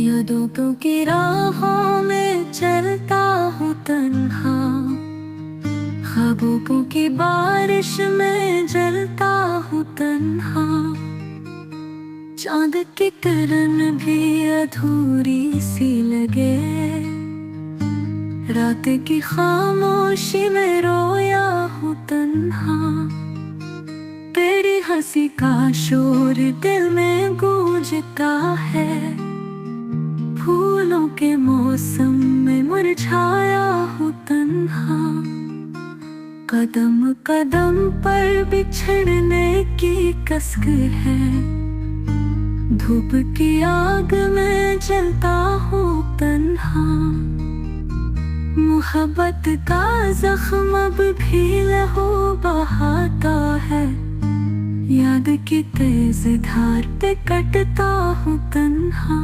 यादों की राहों में चलता हूँ तन्हा, ख्वाबों की बारिश में जलता हूँ तन्हा। चांद की किरण भी अधूरी सी लगे, रात की खामोशी में रोया हूँ तन्हा। तेरी हंसी का शोर दिल में गूंजता है, फूलों के मौसम में मुरझाया हूँ तन्हा। कदम कदम पर बिछड़ने की कसक है, धूप की आग में जलता हूँ तन्हा। मोहब्बत का जख्म अब भी लहू बहाता है, याद की तेज धार पे कटता हूँ तन्हा।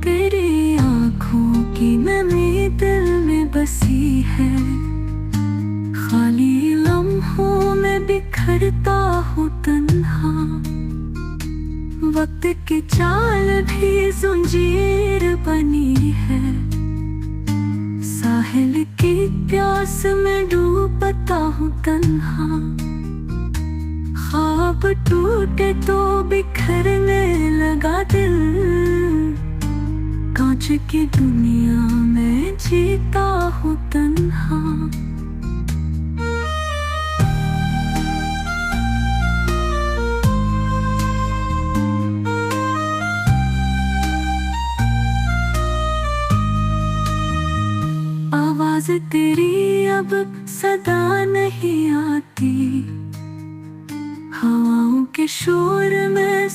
तेरी आँखों की नमी दिल में बसी है, खाली लम्हों में बिखरता हूँ तन्हा। वक्त की चाल भी जंजीर बनी है, साहिल की प्यास में डूबता हूँ तन्हा। ख्वाब टूटे तो बिखरने लगा दिल, कांच की दुनिया में जीता हूँ तन्हा। आवाज तेरी अब सदा नहीं आती, हवाओं के शोर में